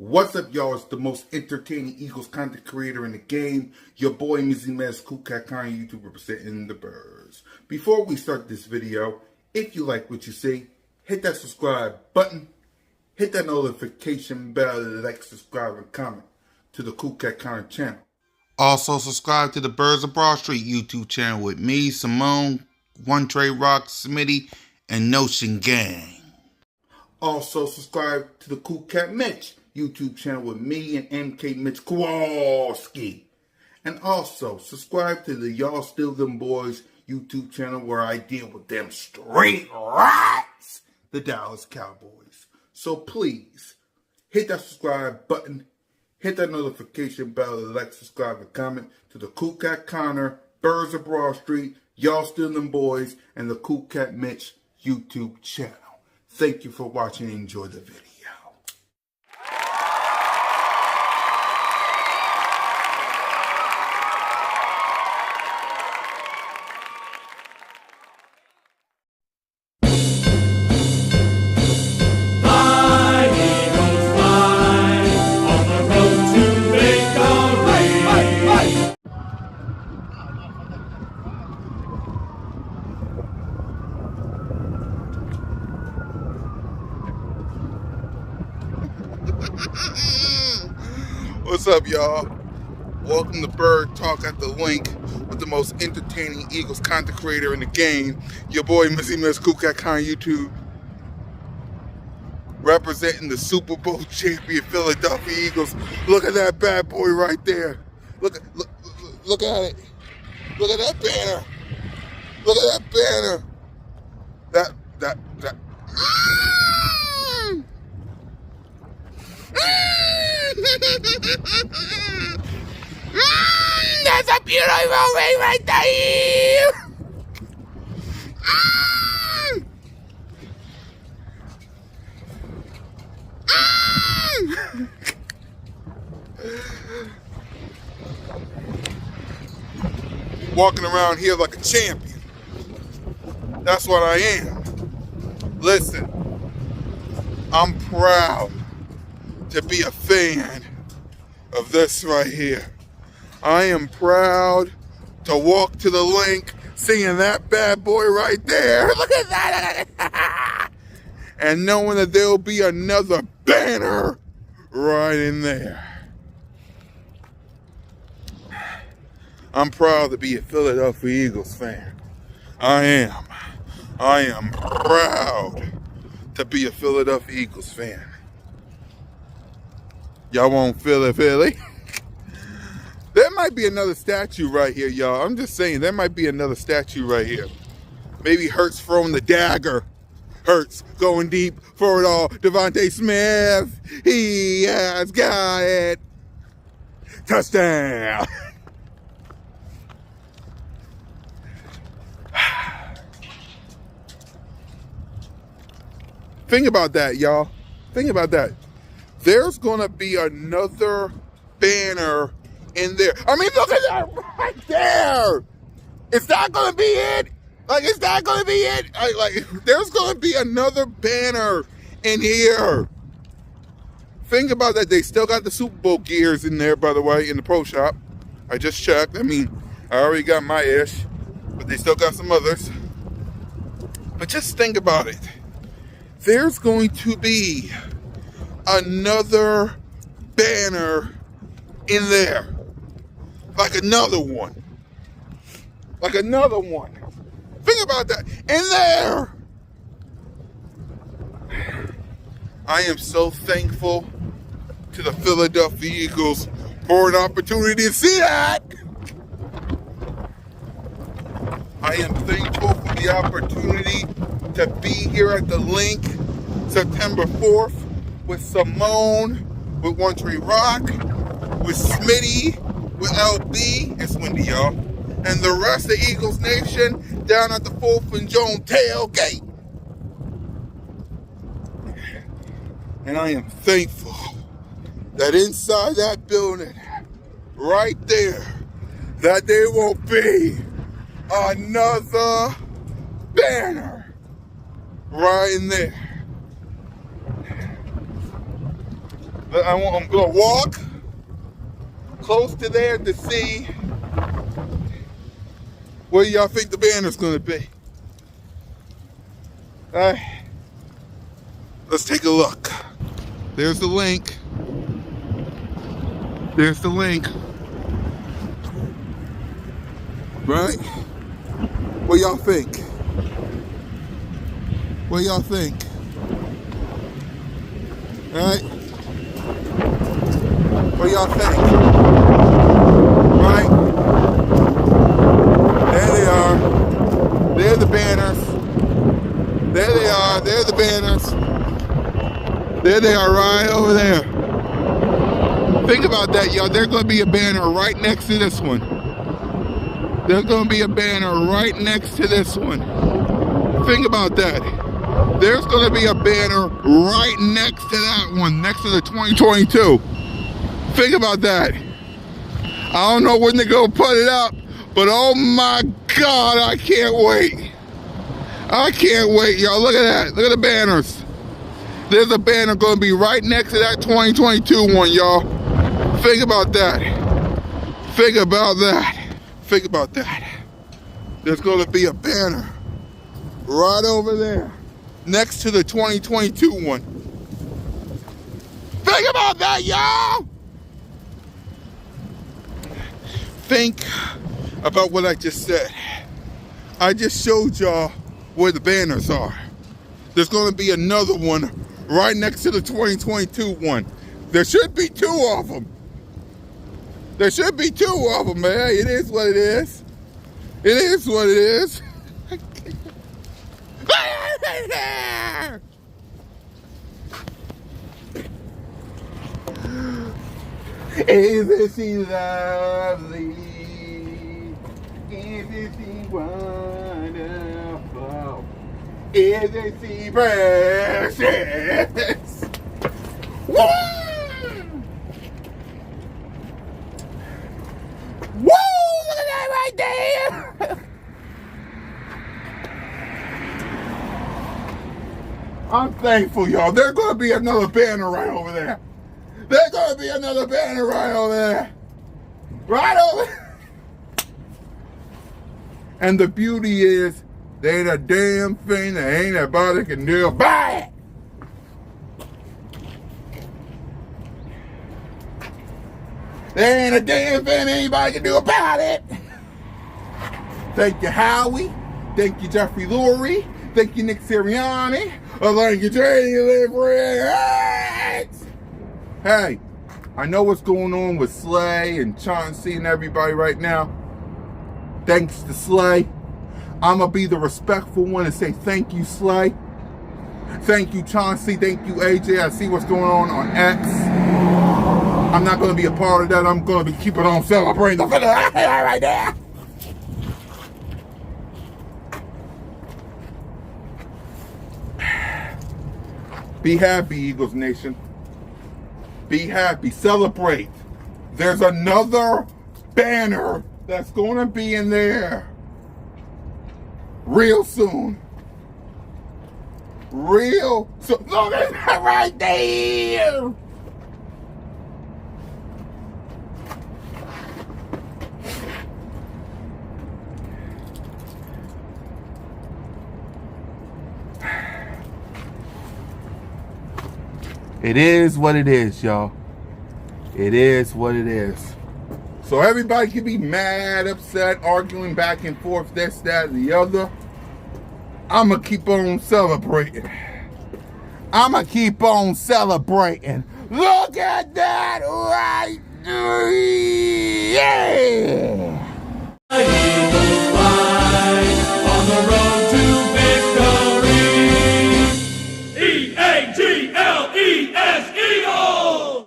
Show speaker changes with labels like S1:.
S1: What's up, y'all? It's the most entertaining Eagles content creator in the game. Your boy, B.O.B.S, CoolCat-Mitch, YouTube representing the birds. Before we start this video, if you like what you see, hit that subscribe button, hit that notification bell, like, subscribe, and comment to the CoolCat-Mitch channel. Also, subscribe to the Birds of Broad Street YouTube channel with me, Simone, One Trey Rock, Smitty, and Notion Gang. Also, subscribe to the CoolCat-Mitch YouTube channel with me and MK-Mitch Kowalski. And also, subscribe to the Y.S.D.B YouTube channel where I deal with them straight rats, the Dallas Cowboys. So please, hit that subscribe button, hit that notification bell, like, subscribe, and comment to the CoolCat-Mitch, Birds of Broad Street, Y.S.D.B, and the CoolCat-Mitch YouTube channel. Thank you for watching and enjoy the video. What's up, y'all? Welcome to Bird Talk at the Linc with the most entertaining Eagles content creator in the game. Your boy, B.O.B.S, CoolCat-Mitch YouTube, representing the Super Bowl champion Philadelphia Eagles. Look at that bad boy right there. Look at it. Look at that banner. Look at that banner. That. That's a beautiful ring right there. Walking around here like a champion. That's what I am. Listen, I'm proud to be a fan of this right here. I am proud to walk to the Linc seeing that bad boy right there. Look at that. And knowing that there'll be another banner right in there. I'm proud to be a Philadelphia Eagles fan. I am proud to be a Philadelphia Eagles fan. Y'all won't feel it, Philly. There might be another statue right here, y'all. I'm just saying, there might be another statue right here. Maybe Hurts throwing the dagger. Hurts going deep for it all. Devontae Smith, he has got it. Touchdown. Think about that, y'all. Think about that. There's gonna be another banner in there. I mean, look at that right there. Is that gonna be it? Like, is that gonna be it? Like, there's gonna be another banner in here. Think about that. They still got the Super Bowl gears in there, by the way, in the pro shop. I just checked. I mean, I already got my ish, but they still got some others. But just think about it. There's going to be another banner in there. Like another one. Like another one. Think about that. In there. I am so thankful to the Philadelphia Eagles for an opportunity to see that. I am thankful for the opportunity to be here at the Linc September 4th with Simone, with One Trey Rock, with Smitty, with LB, it's windy, y'all, and the rest of Eagles Nation down at the 4th and Jones tailgate. And I am thankful that inside that building, right there, that there won't be another banner right in there. I'm gonna walk close to there to see where y'all think the banner's gonna be. All right, let's take a look. There's the Linc. There's the Linc. Right? What y'all think? What y'all think? Right? What y'all think? Right? There they are. There are the banners. There they are. There are the banners. There they are, right over there. Think about that, y'all. There's going to be a banner right next to this one. There's going to be a banner right next to this one. Think about that. There's going to be a banner right next to that one, next to the 2022. Think about that. I don't know when they're going to put it up, but oh my God, I can't wait. I can't wait, y'all. Look at that. Look at the banners. There's a banner going to be right next to that 2022 one, y'all. Think about that. Think about that. Think about that. There's going to be a banner right over there next to the 2022 one. Think about that, y'all. Think about what I just said. I just showed y'all where the banners are. There's going to be another one right next to the 2022 one. There should be two of them. There should be two of them, man. It is what it is. It is what it is. Isn't she lovely? Isn't she wonderful? Isn't she precious? Woo! Woo! Look at that right there! I'm thankful, y'all. There's going to be another banner right over there. There's going to be another banner right over there. Right over there. And the beauty is, there ain't a damn thing that ain't nobody can do about it. There ain't a damn thing anybody can do about it. Thank you, Howie. Thank you, Jeffrey Lurie. Thank you, Nick Sirianni. Thank you, J.D. Liberates. Hey, I know what's going on with Slay and Chauncey and everybody right now. Thanks to Slay. I'm going to be the respectful one and say thank you, Slay. Thank you, Chauncey. Thank you, AJ. I see what's going on X. I'm not going to be a part of that. I'm going to be keeping on celebrating the right there. Be happy, Eagles Nation. Be happy. Celebrate. There's another banner that's going to be in there real soon. Real soon. Look at that right there. It is what it is, y'all. It is what it is. So everybody can be mad, upset, arguing back and forth, this, that, and the other. I'm going to keep on celebrating. I'm going to keep on celebrating. Look at that right there. Yeah.